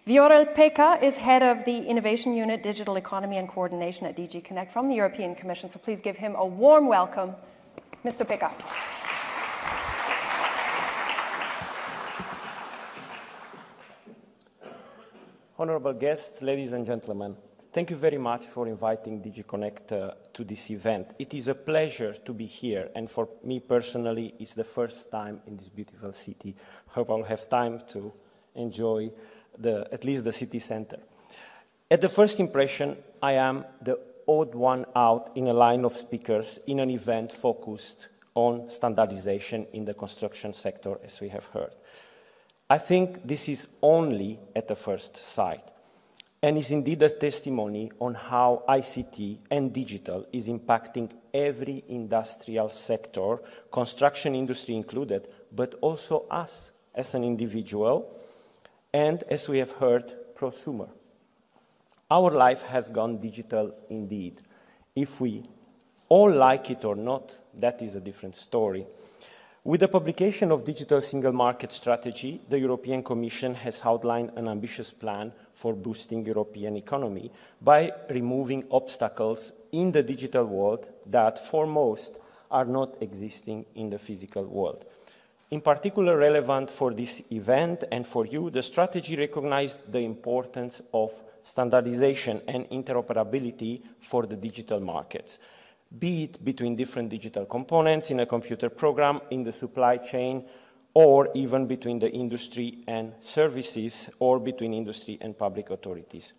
Viorel Peca is head of the Innovation Unit, Digital Economy and Coordination at DG Connect from the European Commission. So please give him a warm welcome, Mr. Peca. Honorable guests, ladies and gentlemen, thank you very much for inviting DG Connect to this event. It is a pleasure to be here, and for me personally, it's the first time in this beautiful city. Hope I'll have time to enjoy at least the city center. At the first impression, I am the odd one out in a line of speakers in an event focused on standardization in the construction sector, as we have heard. I think this is only at the first sight, and is indeed a testimony on how ICT and digital is impacting every industrial sector, construction industry included, but also us as an individual, and as we have heard, prosumer. Our life has gone digital indeed. If we all like it or not, that is a different story. With the publication of Digital Single Market Strategy, the European Commission has outlined an ambitious plan for boosting European economy by removing obstacles in the digital world that, for most, are not existing in the physical world. In particular relevant for this event and for you, the strategy recognized the importance of standardization and interoperability for the digital markets, be it between different digital components in a computer program, in the supply chain, or even between the industry and services, or between industry and public authorities.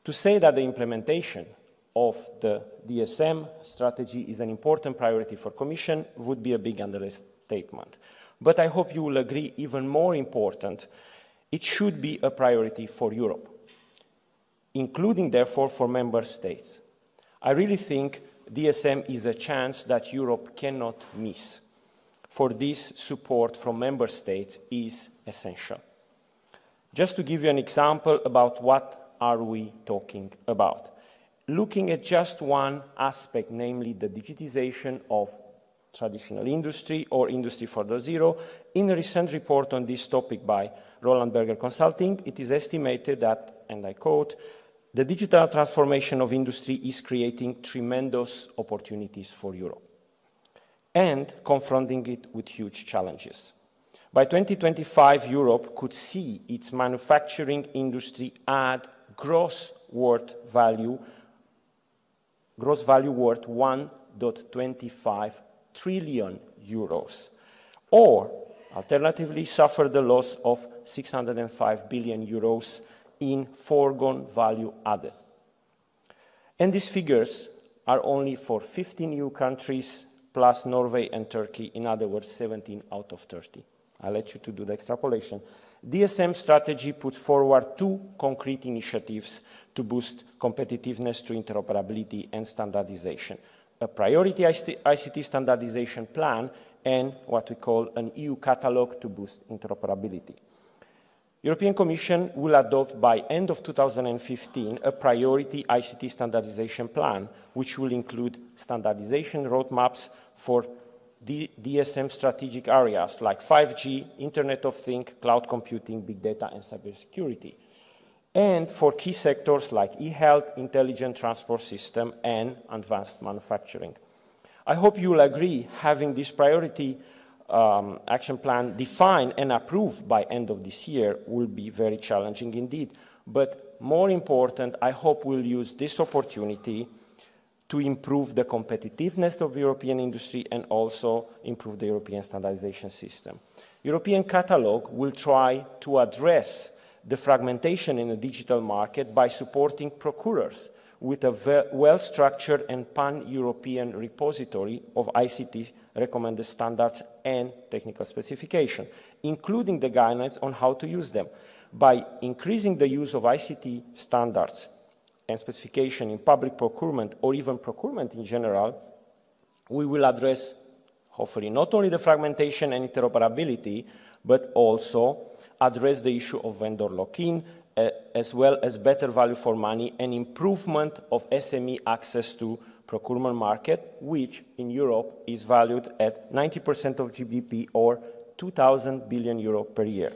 To say that the implementation of the DSM strategy is an important priority for Commission would be a big understatement. But I hope you will agree, even more important, it should be a priority for Europe, including, therefore, for member states. I really think DSM is a chance that Europe cannot miss. For this, support from member states is essential. Just to give you an example about what are we talking about. Looking at just one aspect, namely the digitization of traditional industry or Industry 4.0, in a recent report on this topic by Roland Berger Consulting, it is estimated that, and I quote, the digital transformation of industry is creating tremendous opportunities for Europe and confronting it with huge challenges. By 2025, Europe could see its manufacturing industry add gross value worth 1.25 trillion euros, or alternatively suffer the loss of 605 billion euros in foregone value added. And these figures are only for 15 EU countries plus Norway and Turkey, in other words, 17 out of 30. I'll let you to do the extrapolation. DSM strategy puts forward two concrete initiatives to boost competitiveness through interoperability and standardization: a priority ICT standardization plan and what we call an EU catalog to boost interoperability. European Commission will adopt by end of 2015 a priority ICT standardization plan, which will include standardization roadmaps for DSM strategic areas like 5G, Internet of Things, cloud computing, big data, and cybersecurity, and for key sectors like e-health, intelligent transport system, and advanced manufacturing. I hope you will agree having this priority action plan defined and approved by end of this year will be very challenging indeed. But more important, I hope we'll use this opportunity to improve the competitiveness of European industry and also improve the European standardization system. European catalog will try to address the fragmentation in the digital market by supporting procurers with a well-structured and pan-European repository of ICT recommended standards and technical specification, including the guidelines on how to use them. By increasing the use of ICT standards and specification in public procurement or even procurement in general, we will address, hopefully, not only the fragmentation and interoperability, but also address the issue of vendor lock-in, as well as better value for money and improvement of SME access to procurement market, which in Europe is valued at 90% of GDP or 2,000 billion euro per year.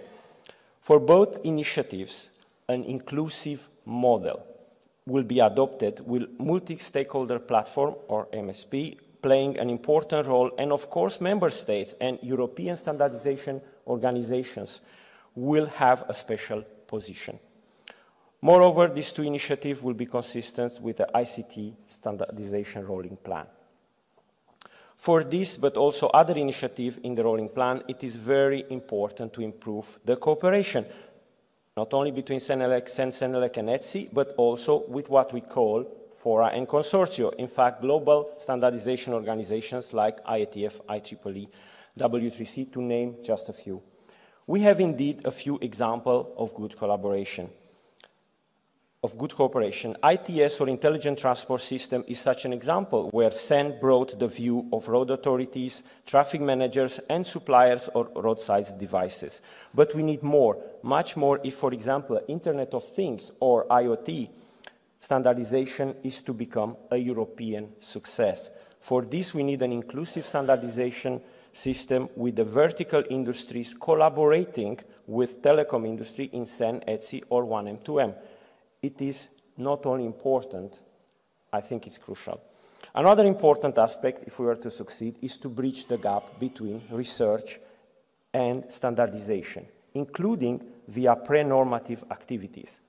For both initiatives, an inclusive model will be adopted with multi-stakeholder platform, or MSP, playing an important role, and of course member states and European standardization organizations will have a special position. Moreover, these two initiatives will be consistent with the ICT standardization rolling plan. For this, but also other initiatives in the rolling plan, it is very important to improve the cooperation, not only between CENELEC and ETSI, but also with what we call fora and consortia. In fact, global standardization organizations like IATF, IEEE, W3C, to name just a few. We have indeed a few examples of good collaboration, of good cooperation. ITS, or Intelligent Transport System, is such an example where CEN brought the view of road authorities, traffic managers, and suppliers of roadside devices. But we need more, much more if, for example, Internet of Things or IoT standardization is to become a European success. For this, we need an inclusive standardization system with the vertical industries collaborating with telecom industry in CEN, ETSI, or 1M, 2M. It is not only important, I think it's crucial. Another important aspect, if we were to succeed, is to bridge the gap between research and standardization, including via pre-normative activities.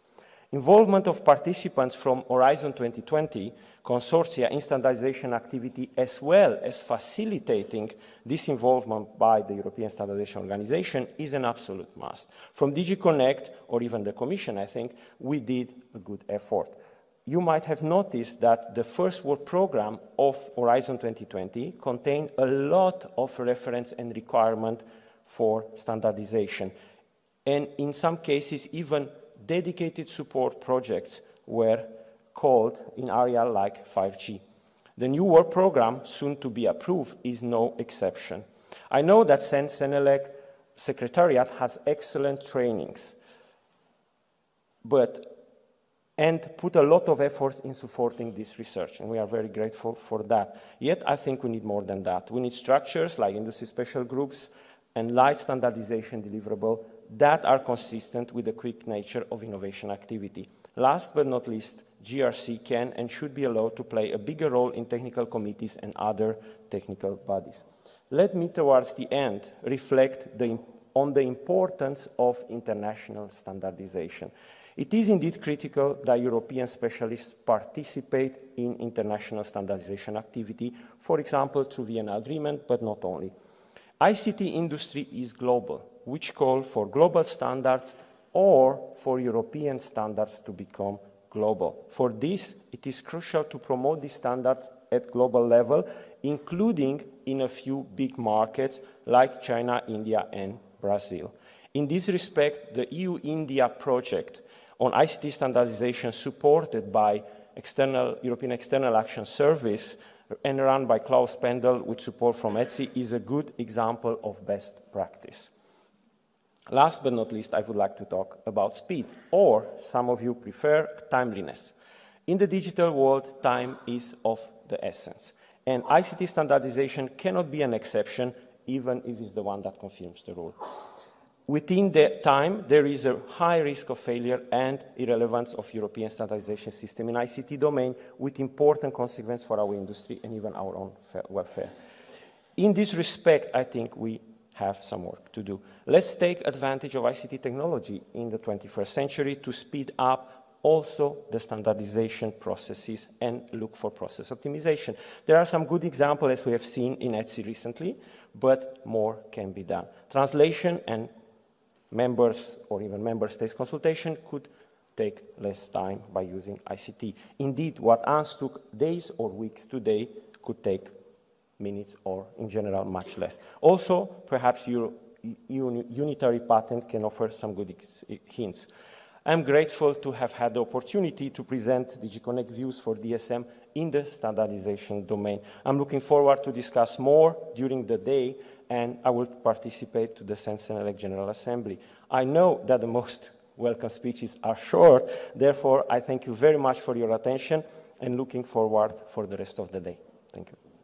Involvement of participants from Horizon 2020 consortia in standardization activity, as well as facilitating this involvement by the European Standardization Organization, is an absolute must. From DG Connect, or even the Commission, I think, we did a good effort. You might have noticed that the first work program of Horizon 2020 contained a lot of reference and requirement for standardization. And in some cases, even dedicated support projects were called in areas like 5G. The new work program, soon to be approved, is no exception. I know that CEN-CENELEC Secretariat has excellent trainings, and put a lot of effort in supporting this research, and we are very grateful for that. Yet, I think we need more than that. We need structures like industry special groups and light standardization deliverable that are consistent with the quick nature of innovation activity. Last but not least, GRC can and should be allowed to play a bigger role in technical committees and other technical bodies. Let me, towards the end, reflect on the importance of international standardization. It is indeed critical that European specialists participate in international standardization activity, for example, through Vienna Agreement, but not only. ICT industry is global, which call for global standards or for European standards to become global. For this, it is crucial to promote these standards at global level, including in a few big markets like China, India, and Brazil. In this respect, the EU-India project on ICT standardization, supported by European External Action Service and run by Klaus Pendel with support from ETSI, is a good example of best practice. Last but not least, I would like to talk about speed, or some of you prefer timeliness. In the digital world, time is of the essence, and ICT standardization cannot be an exception, even if it's the one that confirms the rule. Within the time, there is a high risk of failure and irrelevance of European standardization system in ICT domain, with important consequences for our industry and even our own welfare. In this respect, I think we have some work to do. Let's take advantage of ICT technology in the 21st century to speed up also the standardization processes and look for process optimization. There are some good examples, as we have seen in ETSI recently, but more can be done. Translation and members or even member states consultation could take less time by using ICT. Indeed, what once took days or weeks today could take minutes or in general much less. Also, perhaps your unitary patent can offer some good hints. I'm grateful to have had the opportunity to present DG Connect views for DSM in the standardization domain. I'm looking forward to discuss more during the day, and I will participate to the CEN-CENELEC General Assembly. I know that the most welcome speeches are short, therefore I thank you very much for your attention and looking forward for the rest of the day. Thank you.